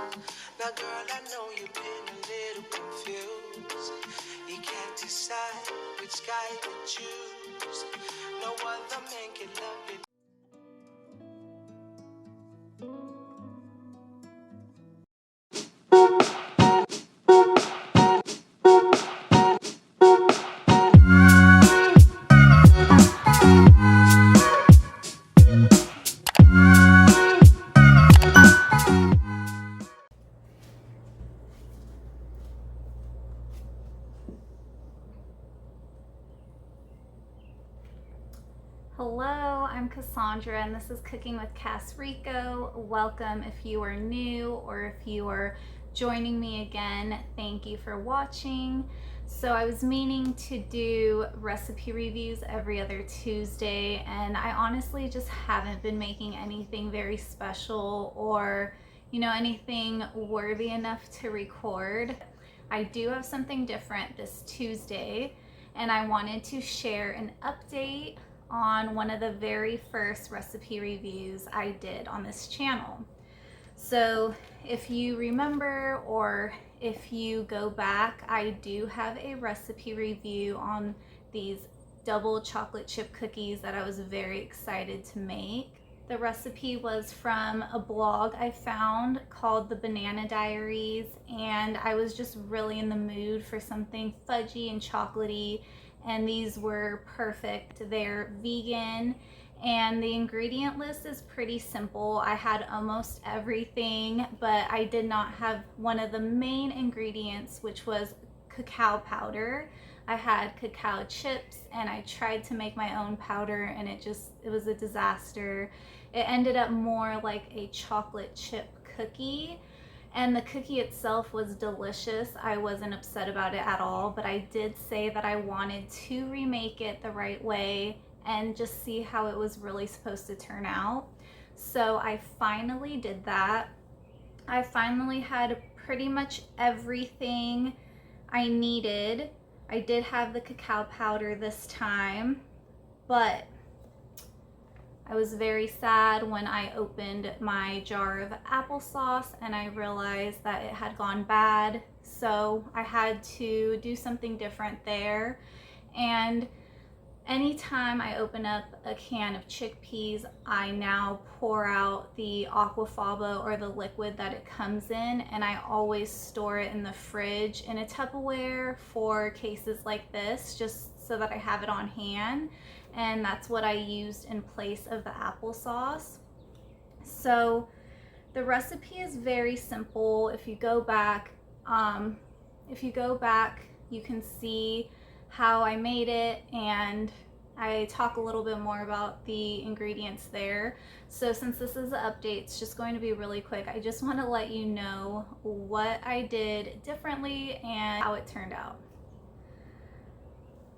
Now, girl, I know you've been a little confused. You can't decide which guy to choose. No other man can love you. Hello, I'm Cassandra and this is Cooking with Cass Rico. Welcome if you are new or if you are joining me again. Thank you for watching. So I was meaning to do recipe reviews every other Tuesday, and I honestly just haven't been making anything very special or anything worthy enough to record. I do have something different this Tuesday, and I wanted to share an update on one of the very first recipe reviews I did on this channel. So if you remember, or if you go back, I do have a recipe review on these double chocolate chip cookies that I was very excited to make. The recipe was from a blog I found called The Banana Diaries, and I was just really in the mood for something fudgy and chocolatey, and these were perfect. They're vegan, and the ingredient list is pretty simple. I had almost everything, but I did not have one of the main ingredients, which was cacao powder. I had cacao chips, and I tried to make my own powder, and it was a disaster. It ended up more like a chocolate chip cookie, and the cookie itself was delicious. I wasn't upset about it at all, but I did say that I wanted to remake it the right way and just see how it was really supposed to turn out. So I finally did that. I finally had pretty much everything I needed. I did have the cacao powder this time, but I was very sad when I opened my jar of applesauce and I realized that it had gone bad. So I had to do something different there. And anytime I open up a can of chickpeas, I now pour out the aquafaba, or the liquid that it comes in, and I always store it in the fridge in a Tupperware for cases like this, just so that I have it on hand. And that's what I used in place of the applesauce. So the recipe is very simple. If you go back, you can see how I made it, and I talk a little bit more about the ingredients there. So since this is an update, it's just going to be really quick. I just want to let you know what I did differently and how it turned out.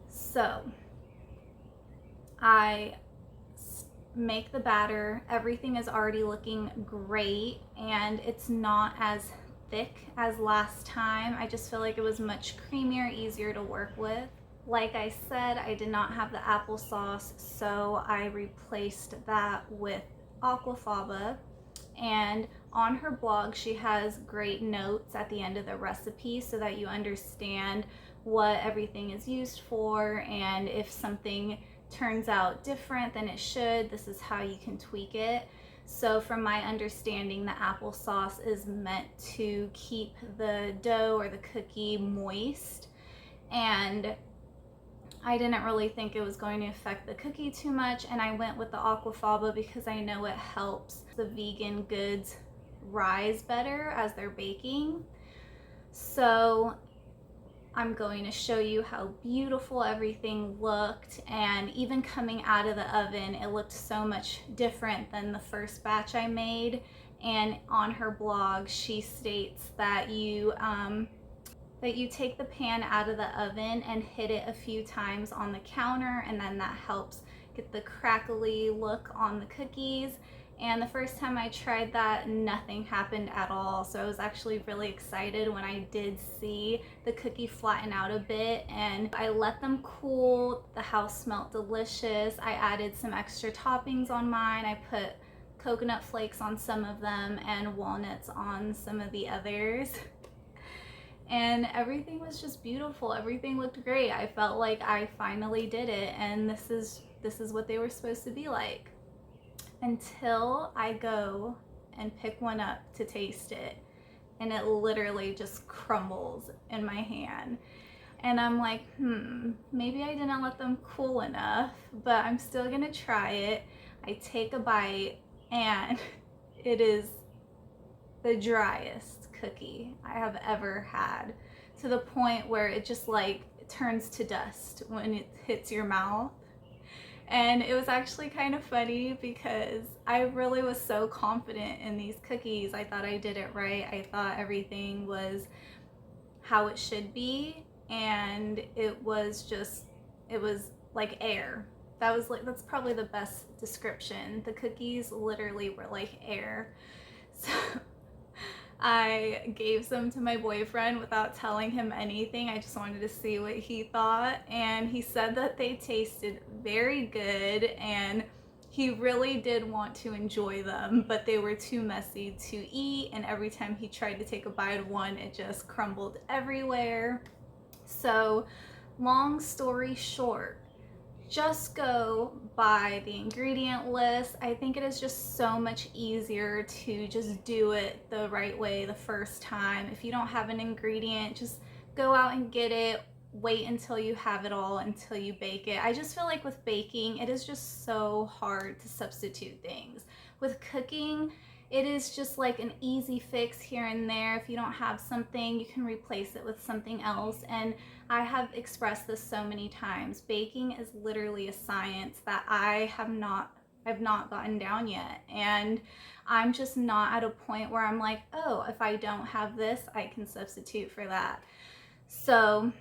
So I make the batter. Everything is already looking great, and it's not as thick as last time. I just feel like it was much creamier, easier to work with. Like I said, I did not have the applesauce, so I replaced that with aquafaba. And on her blog, she has great notes at the end of the recipe so that you understand what everything is used for, and if something turns out different than it should, this is how you can tweak it. So from my understanding, the applesauce is meant to keep the dough or the cookie moist, and I didn't really think it was going to affect the cookie too much, and I went with the aquafaba because I know it helps the vegan goods rise better as they're baking. So I'm going to show you how beautiful everything looked, and even coming out of the oven, it looked so much different than the first batch I made. And on her blog, she states that you take the pan out of the oven and hit it a few times on the counter, and then that helps get the crackly look on the cookies. And the first time I tried that, nothing happened at all. So I was actually really excited when I did see the cookie flatten out a bit, and I let them cool. The house smelled delicious. I added some extra toppings on mine. I put coconut flakes on some of them and walnuts on some of the others. And everything was just beautiful. Everything looked great. I felt like I finally did it, and this is what they were supposed to be like. Until I go and pick one up to taste it, and it literally just crumbles in my hand. And I'm like, maybe I didn't let them cool enough, but I'm still gonna try it. I take a bite, and it is the driest cookie I have ever had, to the point where it just like turns to dust when it hits your mouth. And it was actually kind of funny because I really was so confident in these cookies. I thought I did it right. I thought everything was how it should be, and it was like air. That's probably the best description. The cookies literally were like air. So I gave some to my boyfriend without telling him anything. I just wanted to see what he thought, and he said that they tasted very good, and he really did want to enjoy them, but they were too messy to eat, and every time he tried to take a bite of one, it just crumbled everywhere. So long story short, just go by the ingredient list. I think it is just so much easier to just do it the right way the first time. If you don't have an ingredient, just go out and get it. Wait until you have it all until you bake it. I just feel like with baking, it is just so hard to substitute things. With cooking, it is just like an easy fix here and there. If you don't have something, you can replace it with something else. And I have expressed this so many times. Baking is literally a science that I've not gotten down yet. And I'm just not at a point where I'm like, oh, if I don't have this, I can substitute for that. So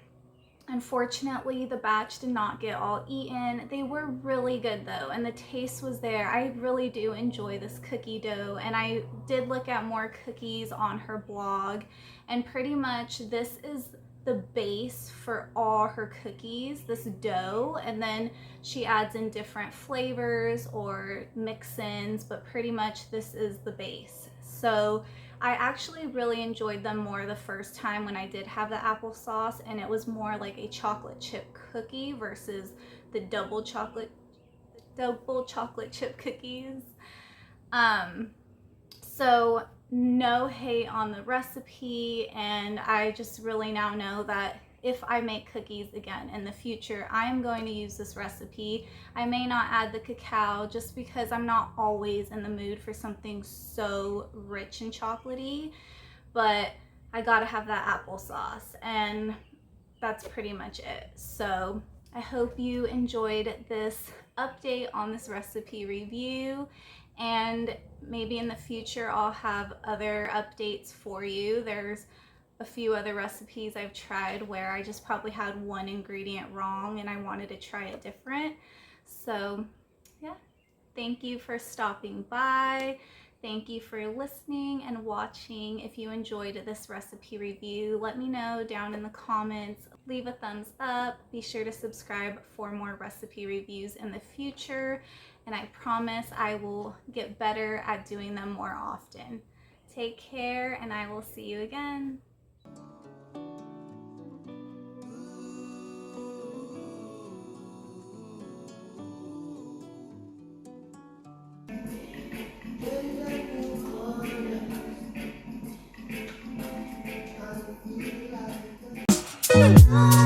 unfortunately, the batch did not get all eaten. They were really good though, and the taste was there. I really do enjoy this cookie dough, and I did look at more cookies on her blog, and pretty much this is the base for all her cookies, this dough, and then she adds in different flavors or mix-ins, but pretty much this is the base. So I actually really enjoyed them more the first time when I did have the applesauce, and it was more like a chocolate chip cookie versus the double chocolate chip cookies. So no hate on the recipe, and I just really now know that if I make cookies again in the future, I am going to use this recipe. I may not add the cacao just because I'm not always in the mood for something so rich and chocolatey, but I gotta have that applesauce, and that's pretty much it. So I hope you enjoyed this update on this recipe review, and maybe in the future I'll have other updates for you. There's a few other recipes I've tried where I just probably had one ingredient wrong and I wanted to try it different. So yeah, thank you for stopping by. Thank you for listening and watching. If you enjoyed this recipe review, let me know down in the comments. Leave a thumbs up. Be sure to subscribe for more recipe reviews in the future, and I promise I will get better at doing them more often. Take care, and I will see you again. Ooh.